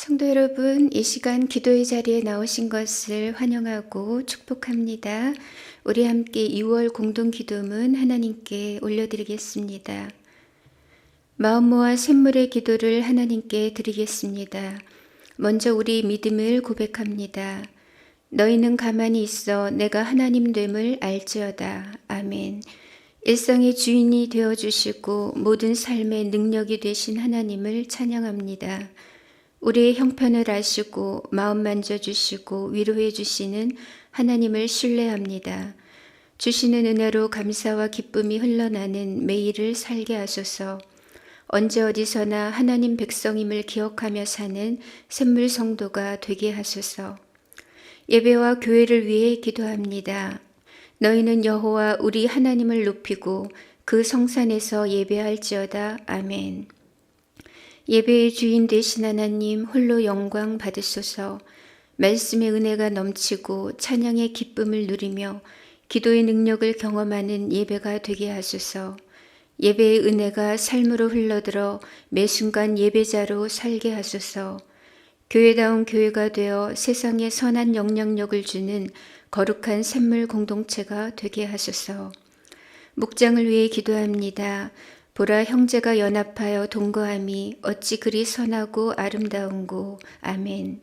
성도 여러분, 이 시간 기도의 자리에 나오신 것을 환영하고 축복합니다. 우리 함께 2월 공동 기도문 하나님께 올려드리겠습니다. 마음 모아 샘물의 기도를 하나님께 드리겠습니다. 먼저 우리 믿음을 고백합니다. 너희는 가만히 있어 내가 하나님 됨을 알지어다. 아멘. 일상의 주인이 되어주시고 모든 삶의 능력이 되신 하나님을 찬양합니다. 우리의 형편을 아시고 마음 만져주시고 위로해 주시는 하나님을 신뢰합니다. 주시는 은혜로 감사와 기쁨이 흘러나는 매일을 살게 하소서. 언제 어디서나 하나님 백성임을 기억하며 사는 샘물 성도가 되게 하소서. 예배와 교회를 위해 기도합니다. 너희는 여호와 우리 하나님을 높이고 그 성산에서 예배할지어다. 아멘. 예배의 주인 되신 하나님 홀로 영광 받으소서. 말씀의 은혜가 넘치고 찬양의 기쁨을 누리며 기도의 능력을 경험하는 예배가 되게 하소서. 예배의 은혜가 삶으로 흘러들어 매 순간 예배자로 살게 하소서. 교회다운 교회가 되어 세상에 선한 영향력을 주는 거룩한 샘물 공동체가 되게 하소서. 목장을 위해 기도합니다. 보라, 형제가 연합하여 동거함이 어찌 그리 선하고 아름다운고. 아멘.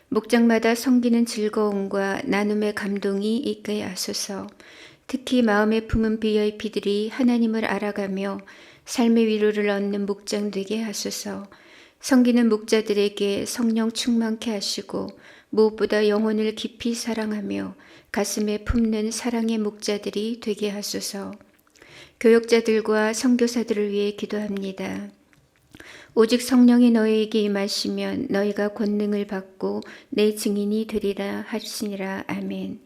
목장마다 섬기는 즐거움과 나눔의 감동이 있게 하소서. 특히 마음에 품은 VIP들이 하나님을 알아가며 삶의 위로를 얻는 목장 되게 하소서. 섬기는 목자들에게 성령 충만케 하시고 무엇보다 영혼을 깊이 사랑하며 가슴에 품는 사랑의 목자들이 되게 하소서. 교역자들과 선교사들을 위해 기도합니다. 오직 성령이 너희에게 임하시면 너희가 권능을 받고 내 증인이 되리라 하시니라. 아멘.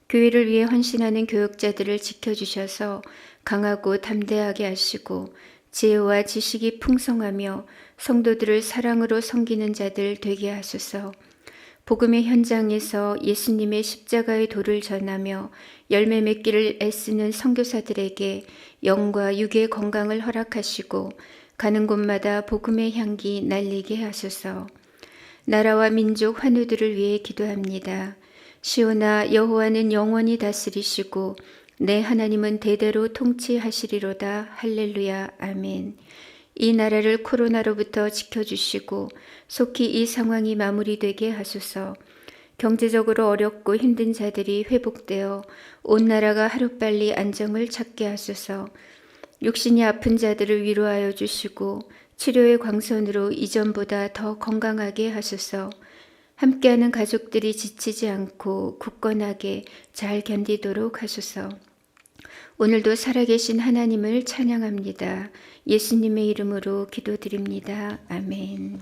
교회를 위해 헌신하는 교역자들을 지켜주셔서 강하고 담대하게 하시고 지혜와 지식이 풍성하며 성도들을 사랑으로 섬기는 자들 되게 하소서. 복음의 현장에서 예수님의 십자가의 도를 전하며 열매 맺기를 애쓰는 선교사들에게 영과 육의 건강을 허락하시고 가는 곳마다 복음의 향기 날리게 하소서. 나라와 민족 환우들을 위해 기도합니다. 시온아, 여호와는 영원히 다스리시고 내 하나님은 대대로 통치하시리로다. 할렐루야. 아멘. 이 나라를 코로나로부터 지켜주시고 속히 이 상황이 마무리되게 하소서. 경제적으로 어렵고 힘든 자들이 회복되어 온 나라가 하루빨리 안정을 찾게 하소서. 육신이 아픈 자들을 위로하여 주시고 치료의 광선으로 이전보다 더 건강하게 하소서. 함께하는 가족들이 지치지 않고 굳건하게 잘 견디도록 하소서. 오늘도 살아계신 하나님을 찬양합니다. 예수님의 이름으로 기도드립니다. 아멘.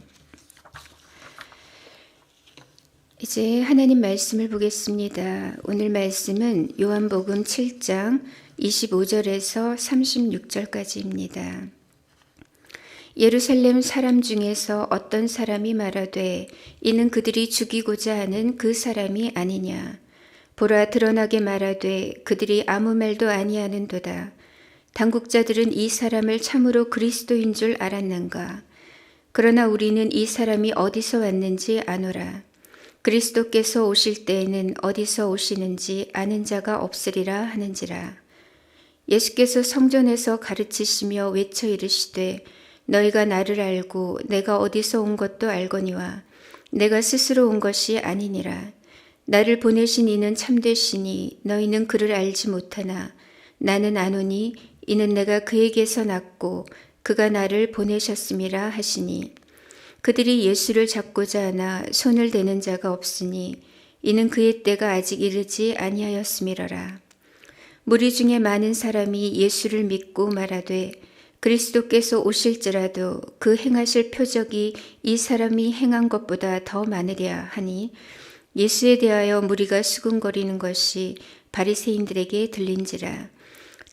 이제 하나님 말씀을 보겠습니다. 오늘 말씀은 요한복음 7장 25절에서 36절까지입니다. 예루살렘 사람 중에서 어떤 사람이 말하되 이는 그들이 죽이고자 하는 그 사람이 아니냐. 보라, 드러나게 말하되 그들이 아무 말도 아니하는도다. 당국자들은 이 사람을 참으로 그리스도인 줄 알았는가. 그러나 우리는 이 사람이 어디서 왔는지 아노라. 그리스도께서 오실 때에는 어디서 오시는지 아는 자가 없으리라 하는지라. 예수께서 성전에서 가르치시며 외쳐 이르시되 너희가 나를 알고 내가 어디서 온 것도 알거니와 내가 스스로 온 것이 아니니라. 나를 보내신 이는 참되시니 너희는 그를 알지 못하나 나는 아노니 이는 내가 그에게서 났고 그가 나를 보내셨음이라 하시니 그들이 예수를 잡고자 하나 손을 대는 자가 없으니 이는 그의 때가 아직 이르지 아니하였음이러라. 무리 중에 많은 사람이 예수를 믿고 말하되 그리스도께서 오실지라도 그 행하실 표적이 이 사람이 행한 것보다 더 많으랴 하니 예수에 대하여 무리가 수군거리는 것이 바리새인들에게 들린지라.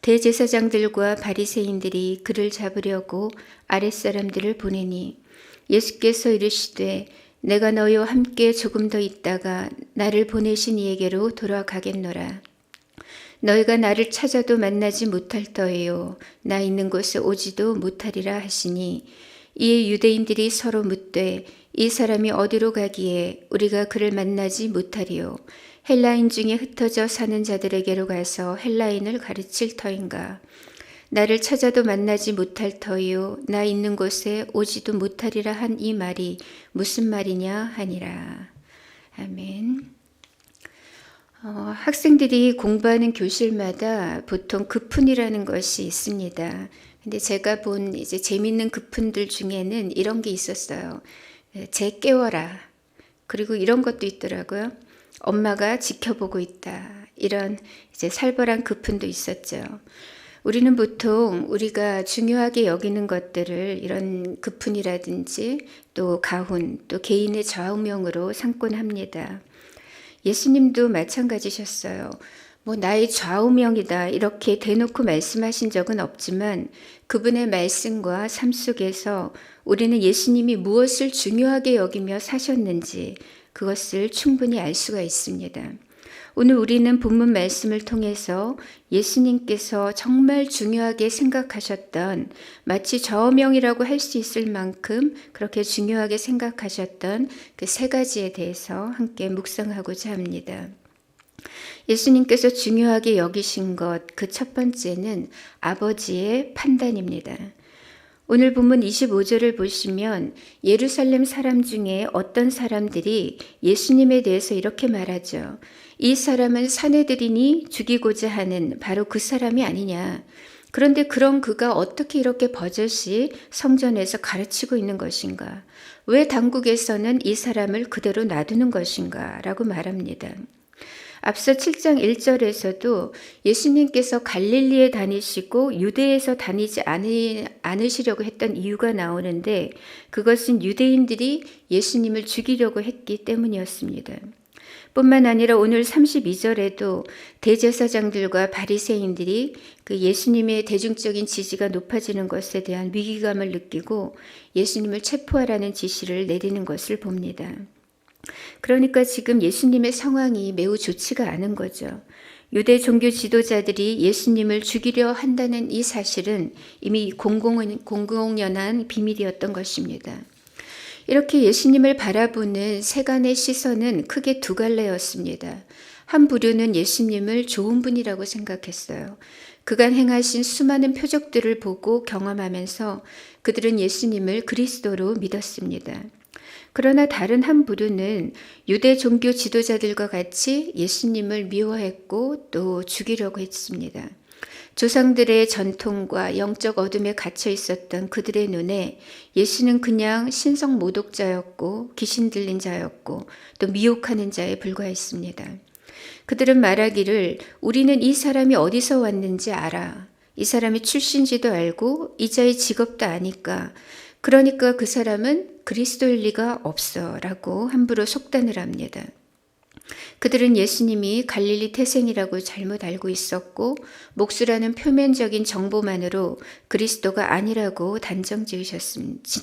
대제사장들과 바리새인들이 그를 잡으려고 아랫사람들을 보내니 예수께서 이르시되 내가 너희와 함께 조금 더 있다가 나를 보내신 이에게로 돌아가겠노라. 너희가 나를 찾아도 만나지 못할 터예요. 나 있는 곳에 오지도 못하리라 하시니 이에 유대인들이 서로 묻되 이 사람이 어디로 가기에 우리가 그를 만나지 못하리요. 헬라인 중에 흩어져 사는 자들에게로 가서 헬라인을 가르칠 터인가. 나를 찾아도 만나지 못할 터이요 나 있는 곳에 오지도 못하리라 한 이 말이 무슨 말이냐 하니라. 아멘. 학생들이 공부하는 교실마다 보통 급훈이라는 것이 있습니다. 근데 제가 본 이제 재밌는 급훈들 중에는 이런 게 있었어요. 쟤 깨워라. 그리고 이런 것도 있더라고요. 엄마가 지켜보고 있다. 이런 이제 살벌한 급훈도 있었죠. 우리는 보통 우리가 중요하게 여기는 것들을 이런 급훈이라든지 또 가훈, 또 개인의 좌우명으로 삼곤 합니다. 예수님도 마찬가지셨어요. 나의 좌우명이다 이렇게 대놓고 말씀하신 적은 없지만 그분의 말씀과 삶 속에서 우리는 예수님이 무엇을 중요하게 여기며 사셨는지 그것을 충분히 알 수가 있습니다. 오늘 우리는 본문 말씀을 통해서 예수님께서 정말 중요하게 생각하셨던, 마치 좌우명이라고 할 수 있을 만큼 그렇게 중요하게 생각하셨던 그 세 가지에 대해서 함께 묵상하고자 합니다. 예수님께서 중요하게 여기신 것, 그 첫 번째는 아버지의 판단입니다. 오늘 본문 25절을 보시면 예루살렘 사람 중에 어떤 사람들이 예수님에 대해서 이렇게 말하죠. 이 사람은 사내들이니 죽이고자 하는 바로 그 사람이 아니냐. 그런데 그런 그가 어떻게 이렇게 버젓이 성전에서 가르치고 있는 것인가? 왜 당국에서는 이 사람을 그대로 놔두는 것인가? 라고 말합니다. 앞서 7장 1절에서도 예수님께서 갈릴리에 다니시고 유대에서 다니지 않으시려고 했던 이유가 나오는데 그것은 유대인들이 예수님을 죽이려고 했기 때문이었습니다. 뿐만 아니라 오늘 32절에도 대제사장들과 바리새인들이 그 예수님의 대중적인 지지가 높아지는 것에 대한 위기감을 느끼고 예수님을 체포하라는 지시를 내리는 것을 봅니다. 그러니까 지금 예수님의 상황이 매우 좋지가 않은 거죠. 유대 종교 지도자들이 예수님을 죽이려 한다는 이 사실은 이미 공공연한 비밀이었던 것입니다. 이렇게 예수님을 바라보는 세간의 시선은 크게 두 갈래였습니다. 한 부류는 예수님을 좋은 분이라고 생각했어요. 그간 행하신 수많은 표적들을 보고 경험하면서 그들은 예수님을 그리스도로 믿었습니다. 그러나 다른 한 부류는 유대 종교 지도자들과 같이 예수님을 미워했고 또 죽이려고 했습니다. 조상들의 전통과 영적 어둠에 갇혀 있었던 그들의 눈에 예수는 그냥 신성 모독자였고 귀신 들린 자였고 또 미혹하는 자에 불과했습니다. 그들은 말하기를 우리는 이 사람이 어디서 왔는지 알아. 이 사람이 출신지도 알고 이 자의 직업도 아니까. 그러니까 그 사람은 그리스도일 리가 없어 라고 함부로 속단을 합니다. 그들은 예수님이 갈릴리 태생이라고 잘못 알고 있었고 목수라는 표면적인 정보만으로 그리스도가 아니라고 단정지었습니다.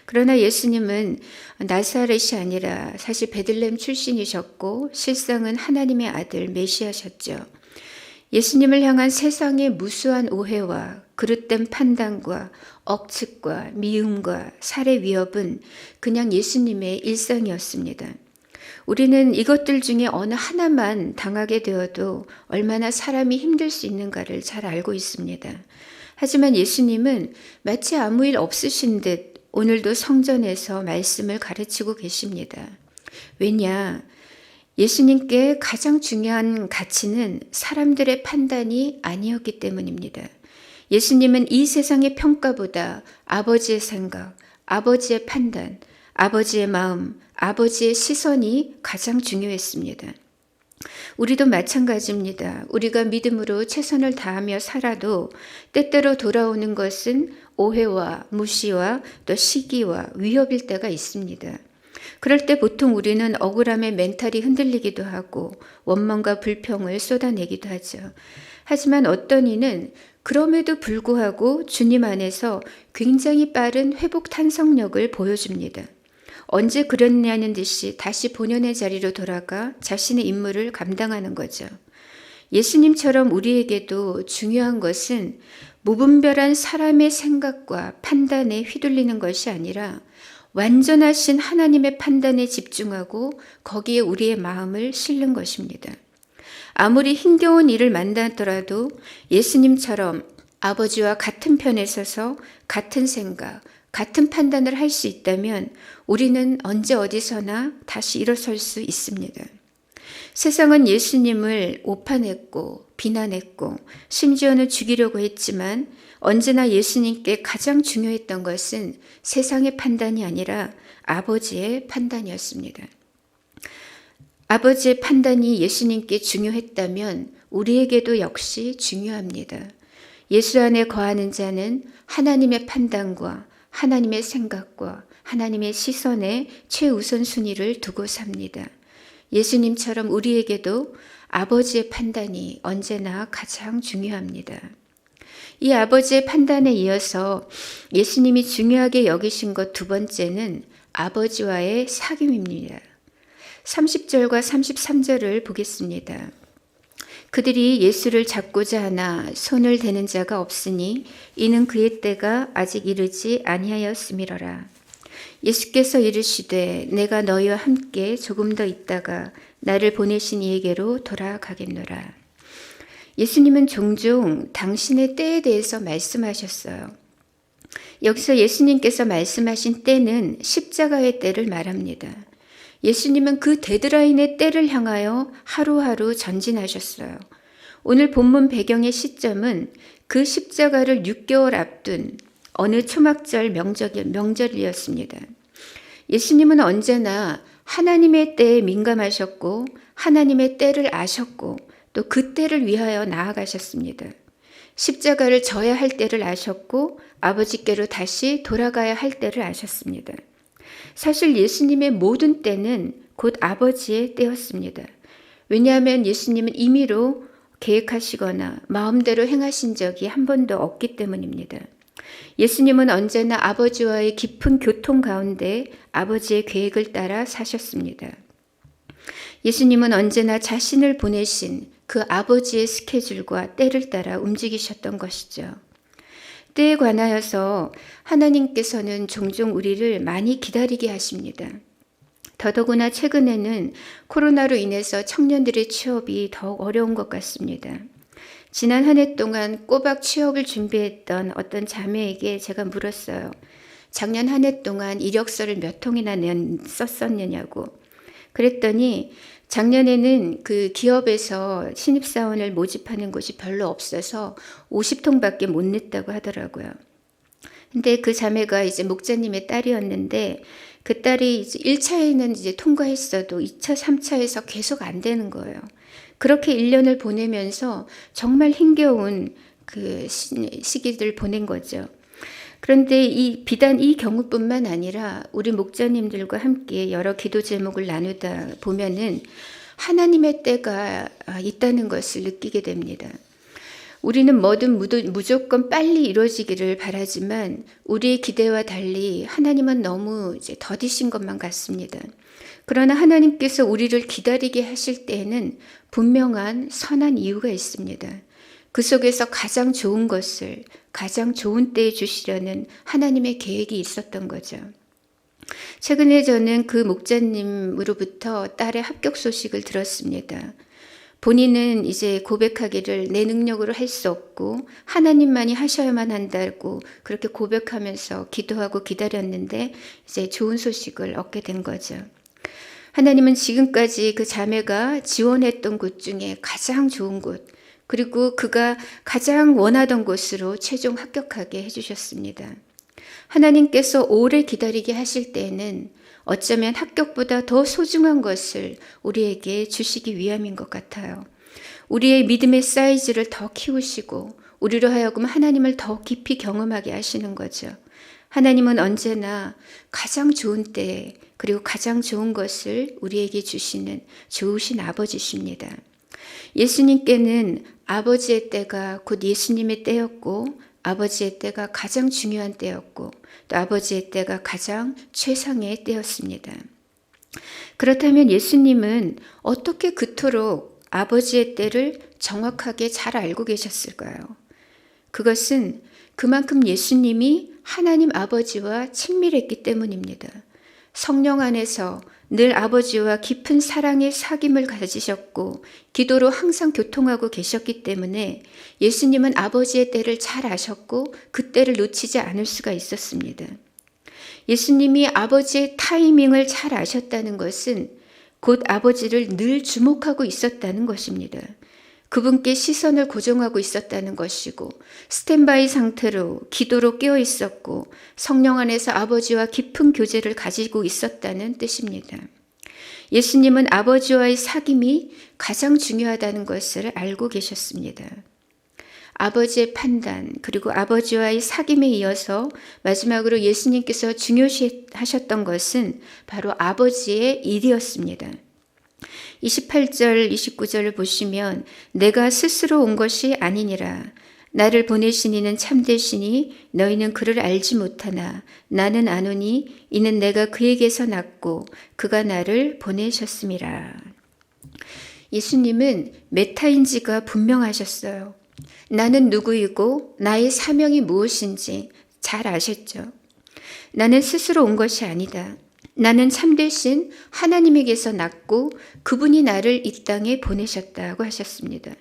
그러나 예수님은 나사렛이 아니라 사실 베들레헴 출신이셨고 실상은 하나님의 아들 메시아셨죠. 예수님을 향한 세상의 무수한 오해와 그릇된 판단과 억측과 미움과 살해 위협은 그냥 예수님의 일상이었습니다. 우리는 이것들 중에 어느 하나만 당하게 되어도 얼마나 사람이 힘들 수 있는가를 잘 알고 있습니다. 하지만 예수님은 마치 아무 일 없으신 듯 오늘도 성전에서 말씀을 가르치고 계십니다. 왜냐? 예수님께 가장 중요한 가치는 사람들의 판단이 아니었기 때문입니다. 예수님은 이 세상의 평가보다 아버지의 생각, 아버지의 판단, 아버지의 마음, 아버지의 시선이 가장 중요했습니다. 우리도 마찬가지입니다. 우리가 믿음으로 최선을 다하며 살아도 때때로 돌아오는 것은 오해와 무시와 또 시기와 위협일 때가 있습니다. 그럴 때 보통 우리는 억울함에 멘탈이 흔들리기도 하고 원망과 불평을 쏟아내기도 하죠. 하지만 어떤 이는 그럼에도 불구하고 주님 안에서 굉장히 빠른 회복 탄성력을 보여줍니다. 언제 그랬냐는 듯이 다시 본연의 자리로 돌아가 자신의 임무를 감당하는 거죠. 예수님처럼 우리에게도 중요한 것은 무분별한 사람의 생각과 판단에 휘둘리는 것이 아니라 완전하신 하나님의 판단에 집중하고 거기에 우리의 마음을 싣는 것입니다. 아무리 힘겨운 일을 만나더라도 예수님처럼 아버지와 같은 편에 서서 같은 생각, 같은 판단을 할 수 있다면 우리는 언제 어디서나 다시 일어설 수 있습니다. 세상은 예수님을 오판했고 비난했고 심지어는 죽이려고 했지만 언제나 예수님께 가장 중요했던 것은 세상의 판단이 아니라 아버지의 판단이었습니다. 아버지의 판단이 예수님께 중요했다면 우리에게도 역시 중요합니다. 예수 안에 거하는 자는 하나님의 판단과 하나님의 생각과 하나님의 시선에 최우선순위를 두고 삽니다. 예수님처럼 우리에게도 아버지의 판단이 언제나 가장 중요합니다. 이 아버지의 판단에 이어서 예수님이 중요하게 여기신 것 두 번째는 아버지와의 사귐입니다. 30절과 33절을 보겠습니다. 그들이 예수를 잡고자 하나 손을 대는 자가 없으니 이는 그의 때가 아직 이르지 아니하였음이로라. 예수께서 이르시되 내가 너희와 함께 조금 더 있다가 나를 보내신 이에게로 돌아가겠노라. 예수님은 종종 당신의 때에 대해서 말씀하셨어요. 여기서 예수님께서 말씀하신 때는 십자가의 때를 말합니다. 예수님은 그 데드라인의 때를 향하여 하루하루 전진하셨어요. 오늘 본문 배경의 시점은 그 십자가를 6개월 앞둔 어느 초막절 명절이었습니다. 예수님은 언제나 하나님의 때에 민감하셨고 하나님의 때를 아셨고 또 그 때를 위하여 나아가셨습니다. 십자가를 져야 할 때를 아셨고 아버지께로 다시 돌아가야 할 때를 아셨습니다. 사실 예수님의 모든 때는 곧 아버지의 때였습니다. 왜냐하면 예수님은 임의로 계획하시거나 마음대로 행하신 적이 한 번도 없기 때문입니다. 예수님은 언제나 아버지와의 깊은 교통 가운데 아버지의 계획을 따라 사셨습니다. 예수님은 언제나 자신을 보내신 그 아버지의 스케줄과 때를 따라 움직이셨던 것이죠. 때에 관하여서 하나님께서는 종종 우리를 많이 기다리게 하십니다. 더더구나 최근에는 코로나로 인해서 청년들의 취업이 더욱 어려운 것 같습니다. 지난 한 해 동안 꼬박 취업을 준비했던 어떤 자매에게 제가 물었어요. 작년 한 해 동안 이력서를 몇 통이나 썼었느냐고. 그랬더니 작년에는 그 기업에서 신입사원을 모집하는 곳이 별로 없어서 50통밖에 못 냈다고 하더라고요. 근데 그 자매가 이제 목사님의 딸이었는데 그 딸이 이제 1차에는 이제 통과했어도 2차, 3차에서 계속 안 되는 거예요. 그렇게 1년을 보내면서 정말 힘겨운 그 시기를 보낸 거죠. 그런데 비단 이 경우뿐만 아니라 우리 목자님들과 함께 여러 기도 제목을 나누다 보면은 하나님의 때가 있다는 것을 느끼게 됩니다. 우리는 뭐든 무조건 빨리 이루어지기를 바라지만 우리의 기대와 달리 하나님은 너무 이제 더디신 것만 같습니다. 그러나 하나님께서 우리를 기다리게 하실 때에는 분명한 선한 이유가 있습니다. 그 속에서 가장 좋은 것을 가장 좋은 때에 주시려는 하나님의 계획이 있었던 거죠. 최근에 저는 그 목자님으로부터 딸의 합격 소식을 들었습니다. 본인은 이제 고백하기를 내 능력으로 할 수 없고 하나님만이 하셔야만 한다고 그렇게 고백하면서 기도하고 기다렸는데 이제 좋은 소식을 얻게 된 거죠. 하나님은 지금까지 그 자매가 지원했던 곳 중에 가장 좋은 곳, 그리고 그가 가장 원하던 곳으로 최종 합격하게 해주셨습니다. 하나님께서 오래 기다리게 하실 때에는 어쩌면 합격보다 더 소중한 것을 우리에게 주시기 위함인 것 같아요. 우리의 믿음의 사이즈를 더 키우시고 우리로 하여금 하나님을 더 깊이 경험하게 하시는 거죠. 하나님은 언제나 가장 좋은 때에 그리고 가장 좋은 것을 우리에게 주시는 좋으신 아버지십니다. 예수님께는 아버지의 때가 곧 예수님의 때였고 아버지의 때가 가장 중요한 때였고 또 아버지의 때가 가장 최상의 때였습니다. 그렇다면 예수님은 어떻게 그토록 아버지의 때를 정확하게 잘 알고 계셨을까요? 그것은 그만큼 예수님이 하나님 아버지와 친밀했기 때문입니다. 성령 안에서 늘 아버지와 깊은 사랑의 사귐을 가지셨고 기도로 항상 교통하고 계셨기 때문에 예수님은 아버지의 때를 잘 아셨고 그 때를 놓치지 않을 수가 있었습니다. 예수님이 아버지의 타이밍을 잘 아셨다는 것은 곧 아버지를 늘 주목하고 있었다는 것입니다. 그분께 시선을 고정하고 있었다는 것이고 스탠바이 상태로 기도로 깨어 있었고 성령 안에서 아버지와 깊은 교제를 가지고 있었다는 뜻입니다. 예수님은 아버지와의 사귐이 가장 중요하다는 것을 알고 계셨습니다. 아버지의 판단 그리고 아버지와의 사귐에 이어서 마지막으로 예수님께서 중요시하셨던 것은 바로 아버지의 일이었습니다. 28절 29절을 보시면 내가 스스로 온 것이 아니니라 나를 보내신 이는 참되시니 너희는 그를 알지 못하나 나는 아노니 이는 내가 그에게서 났고 그가 나를 보내셨음이라. 예수님은 메타인지가 분명하셨어요. 나는 누구이고 나의 사명이 무엇인지 잘 아셨죠. 나는 스스로 온 것이 아니다. 나는 참되신 하나님에게서 났고 그분이 나를 이 땅에 보내셨다고 하셨습니다.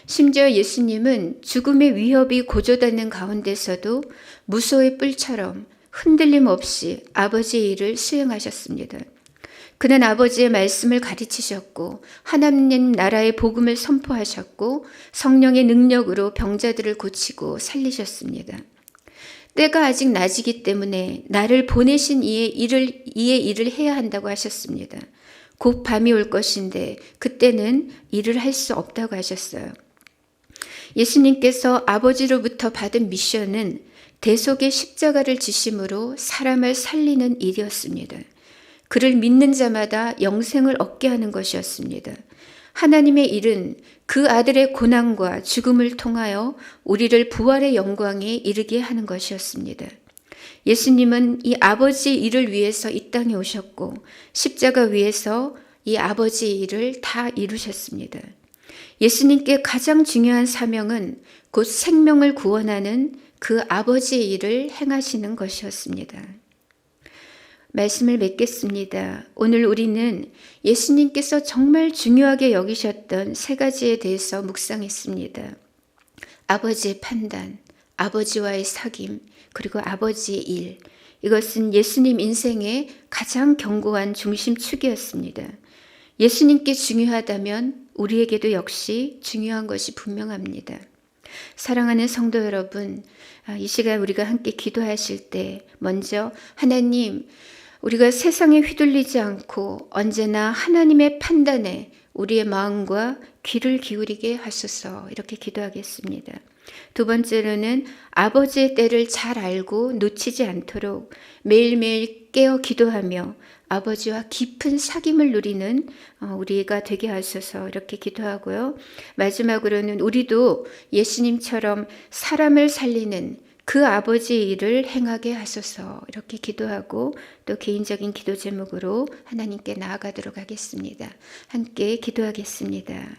심지어 예수님은 죽음의 위협이 고조되는 가운데서도 무소의 뿔처럼 흔들림 없이 아버지의 일을 수행하셨습니다. 그는 아버지의 말씀을 가르치셨고 하나님 나라의 복음을 선포하셨고 성령의 능력으로 병자들을 고치고 살리셨습니다. 때가 아직 낮이기 때문에 나를 보내신 이의 일을 해야 한다고 하셨습니다. 곧 밤이 올 것인데 그때는 일을 할 수 없다고 하셨어요. 예수님께서 아버지로부터 받은 미션은 대속의 십자가를 지심으로 사람을 살리는 일이었습니다. 그를 믿는 자마다 영생을 얻게 하는 것이었습니다. 하나님의 일은 그 아들의 고난과 죽음을 통하여 우리를 부활의 영광에 이르게 하는 것이었습니다. 예수님은 이 아버지의 일을 위해서 이 땅에 오셨고 십자가 위에서 이 아버지의 일을 다 이루셨습니다. 예수님께 가장 중요한 사명은 곧 생명을 구원하는 그 아버지의 일을 행하시는 것이었습니다. 말씀을 맺겠습니다. 오늘 우리는 예수님께서 정말 중요하게 여기셨던 세 가지에 대해서 묵상했습니다. 아버지의 판단, 아버지와의 사귐, 그리고 아버지의 일. 이것은 예수님 인생의 가장 견고한 중심축이었습니다. 예수님께 중요하다면 우리에게도 역시 중요한 것이 분명합니다. 사랑하는 성도 여러분, 이 시간 우리가 함께 기도하실 때 먼저 하나님, 우리가 세상에 휘둘리지 않고 언제나 하나님의 판단에 우리의 마음과 귀를 기울이게 하소서 이렇게 기도하겠습니다. 두 번째로는 아버지의 때를 잘 알고 놓치지 않도록 매일매일 깨어 기도하며 아버지와 깊은 사귐을 누리는 우리가 되게 하소서 이렇게 기도하고요. 마지막으로는 우리도 예수님처럼 사람을 살리는 그 아버지의 일을 행하게 하소서 이렇게 기도하고 또 개인적인 기도 제목으로 하나님께 나아가도록 하겠습니다. 함께 기도하겠습니다.